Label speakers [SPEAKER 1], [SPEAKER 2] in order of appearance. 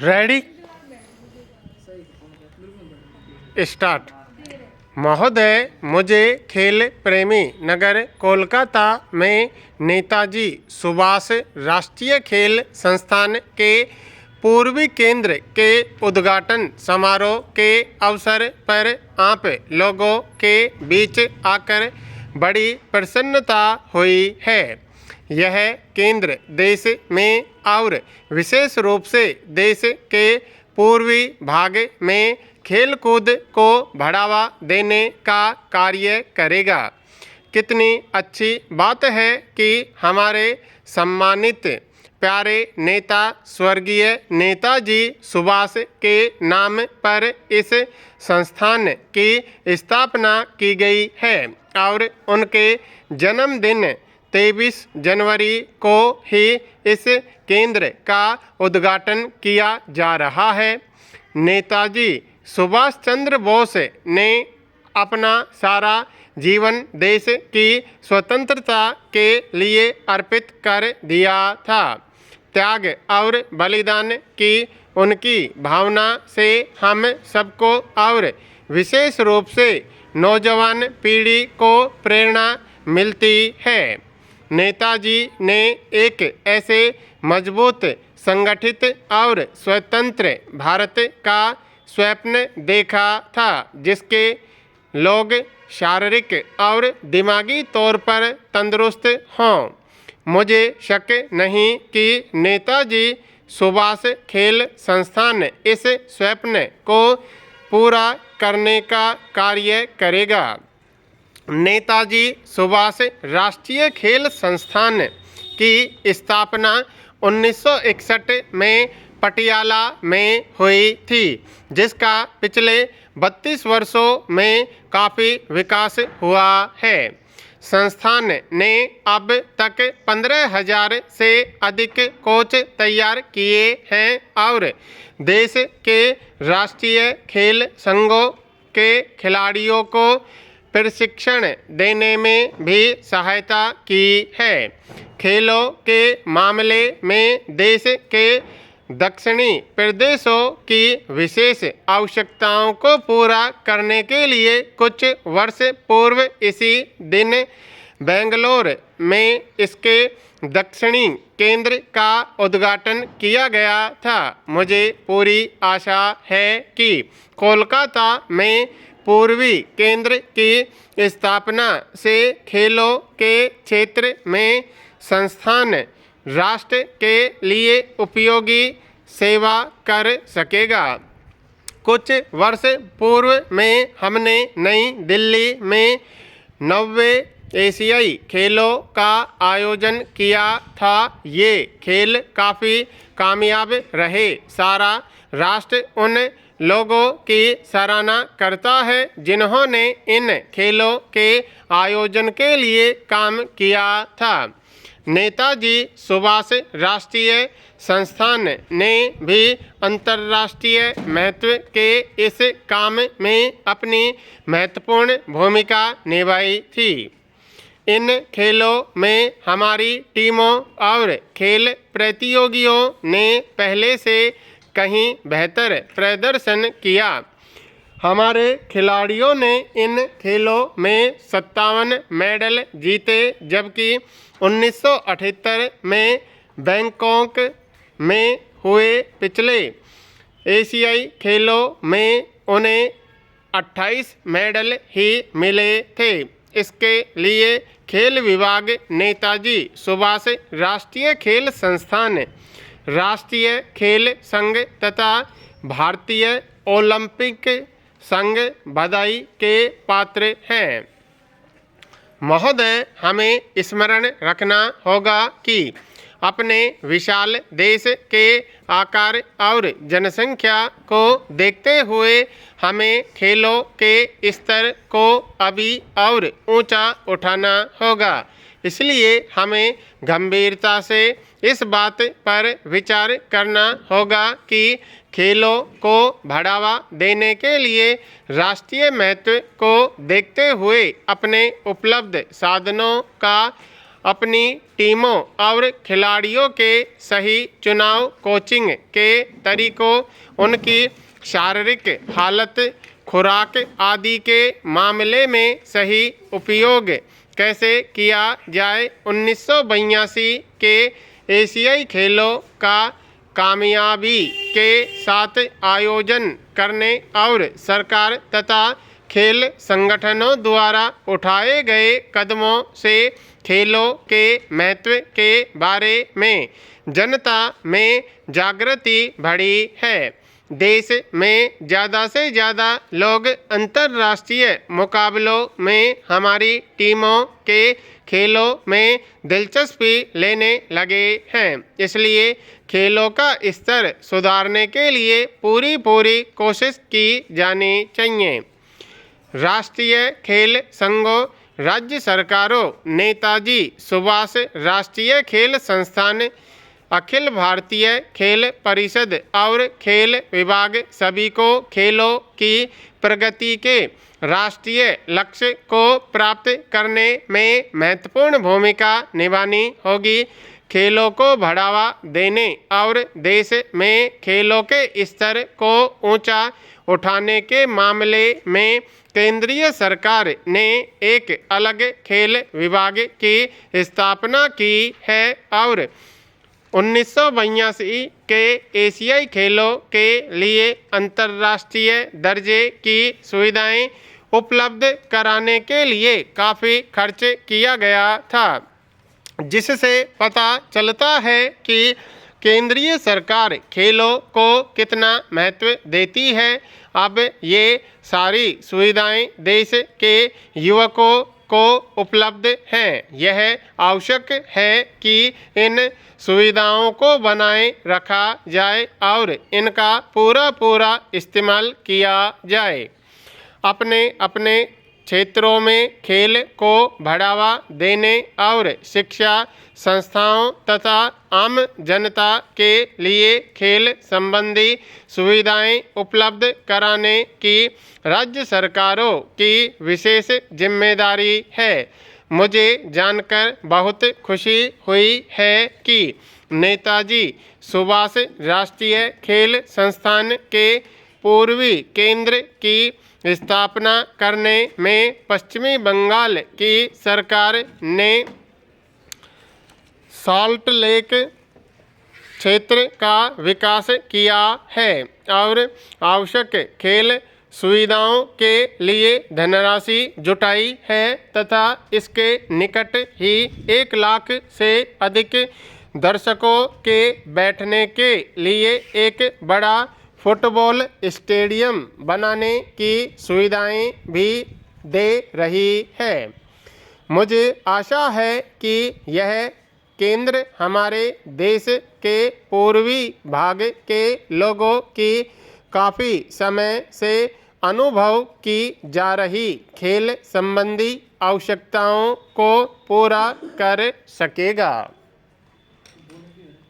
[SPEAKER 1] Ready start. महोदय, मुझे खेल प्रेमी नगर कोलकाता में नेताजी सुभाष राष्ट्रीय खेल संस्थान के पूर्वी केंद्र के उद्घाटन समारोह के अवसर पर आप लोगों के बीच आकर बड़ी प्रसन्नता हुई है। यह केंद्र देश में और विशेष रूप से देश के पूर्वी भाग में खेलकूद को बढ़ावा देने का कार्य करेगा। कितनी अच्छी बात है कि हमारे सम्मानित प्यारे नेता स्वर्गीय नेताजी सुभाष के नाम पर इस संस्थान की स्थापना की गई है और उनके जन्मदिन 23 जनवरी को ही इस केंद्र का उद्घाटन किया जा रहा है। नेताजी सुभाष चंद्र बोस ने अपना सारा जीवन देश की स्वतंत्रता के लिए अर्पित कर दिया था। त्याग और बलिदान की उनकी भावना से हम सबको और विशेष रूप से नौजवान पीढ़ी को प्रेरणा मिलती है। नेताजी ने एक ऐसे मजबूत, संगठित और स्वतंत्र भारत का स्वप्न देखा था जिसके लोग शारीरिक और दिमागी तौर पर तंदुरुस्त हों। मुझे शक नहीं कि नेताजी सुभाष खेल संस्थान इस स्वप्न को पूरा करने का कार्य करेगा। नेताजी सुभाष राष्ट्रीय खेल संस्थान की स्थापना 1961 में पटियाला में हुई थी, जिसका पिछले 32 वर्षों में काफ़ी विकास हुआ है। संस्थान ने अब तक 15,000 से अधिक कोच तैयार किए हैं और देश के राष्ट्रीय खेल संघों के खिलाड़ियों को प्रशिक्षण देने में भी सहायता की है। खेलों के मामले में देश के दक्षिणी प्रदेशों की विशेष आवश्यकताओं को पूरा करने के लिए कुछ वर्ष पूर्व इसी दिन बेंगलोर में इसके दक्षिणी केंद्र का उद्घाटन किया गया था। मुझे पूरी आशा है कि कोलकाता में पूर्वी केंद्र की स्थापना से खेलों के क्षेत्र में संस्थान राष्ट्र के लिए उपयोगी सेवा कर सकेगा। कुछ वर्ष पूर्व में हमने नई दिल्ली में 90वें एशियाई खेलों का आयोजन किया था। ये खेल काफ़ी कामयाब रहे। सारा राष्ट्र उन लोगों की सराहना करता है जिन्होंने इन खेलों के आयोजन के लिए काम किया था। नेताजी सुभाष राष्ट्रीय संस्थान ने भी अंतर्राष्ट्रीय महत्व के इस काम में अपनी महत्वपूर्ण भूमिका निभाई थी। इन खेलों में हमारी टीमों और खेल प्रतियोगियों ने पहले से कहीं बेहतर प्रदर्शन किया। हमारे खिलाड़ियों ने इन खेलों में 57 मेडल जीते, जबकि 1978 में बैंकॉक में हुए पिछले एशियाई खेलों में उन्हें 28 मेडल ही मिले थे। इसके लिए खेल विभाग नेताजी सुभाष राष्ट्रीय खेल संस्थान, राष्ट्रीय खेल संघ तथा भारतीय ओलंपिक संघ बधाई के पात्र हैं। महोदय, हमें स्मरण रखना होगा कि अपने विशाल देश के आकार और जनसंख्या को देखते हुए हमें खेलों के स्तर को अभी और ऊंचा उठाना होगा। इसलिए हमें गंभीरता से इस बात पर विचार करना होगा कि खेलों को बढ़ावा देने के लिए राष्ट्रीय महत्व को देखते हुए अपने उपलब्ध साधनों का अपनी टीमों और खिलाड़ियों के सही चुनाव, कोचिंग के तरीकों, उनकी शारीरिक हालत, खुराक आदि के मामले में सही उपयोग कैसे किया जाए। 1982 के एशियाई खेलों का कामयाबी के साथ आयोजन करने और सरकार तथा खेल संगठनों द्वारा उठाए गए कदमों से खेलों के महत्व के बारे में जनता में जागृति बढ़ी है। देश में ज़्यादा से ज़्यादा लोग अंतर्राष्ट्रीय मुकाबलों में हमारी टीमों के खेलों में दिलचस्पी लेने लगे हैं। इसलिए खेलों का स्तर सुधारने के लिए पूरी कोशिश की जानी चाहिए। राष्ट्रीय खेल संघों, राज्य सरकारों, नेताजी सुभाष राष्ट्रीय खेल संस्थान, अखिल भारतीय खेल परिषद और खेल विभाग सभी को खेलों की प्रगति के राष्ट्रीय लक्ष्य को प्राप्त करने में महत्वपूर्ण भूमिका निभानी होगी। खेलों को बढ़ावा देने और देश में खेलों के स्तर को ऊंचा उठाने के मामले में केंद्रीय सरकार ने एक अलग खेल विभाग की स्थापना की है और 1982 के एशियाई खेलों के लिए अंतर्राष्ट्रीय दर्जे की सुविधाएं उपलब्ध कराने के लिए काफ़ी खर्च किया गया था, जिससे पता चलता है कि केंद्रीय सरकार खेलों को कितना महत्व देती है। अब ये सारी सुविधाएं देश के युवकों को उपलब्ध हैं। यह आवश्यक है कि इन सुविधाओं को बनाए रखा जाए और इनका पूरा इस्तेमाल किया जाए। अपने अपने क्षेत्रों में खेल को बढ़ावा देने और शिक्षा संस्थाओं तथा आम जनता के लिए खेल संबंधी सुविधाएं उपलब्ध कराने की राज्य सरकारों की विशेष जिम्मेदारी है। मुझे जानकर बहुत खुशी हुई है कि नेताजी सुभाष राष्ट्रीय खेल संस्थान के पूर्वी केंद्र की स्थापना करने में पश्चिमी बंगाल की सरकार ने सॉल्ट लेक क्षेत्र का विकास किया है और आवश्यक खेल सुविधाओं के लिए धनराशि जुटाई है तथा इसके निकट ही 1 लाख से अधिक दर्शकों के बैठने के लिए एक बड़ा फुटबॉल स्टेडियम बनाने की सुविधाएं भी दे रही है। मुझे आशा है कि यह केंद्र हमारे देश के पूर्वी भाग के लोगों की काफ़ी समय से अनुभव की जा रही खेल संबंधी आवश्यकताओं को पूरा कर सकेगा।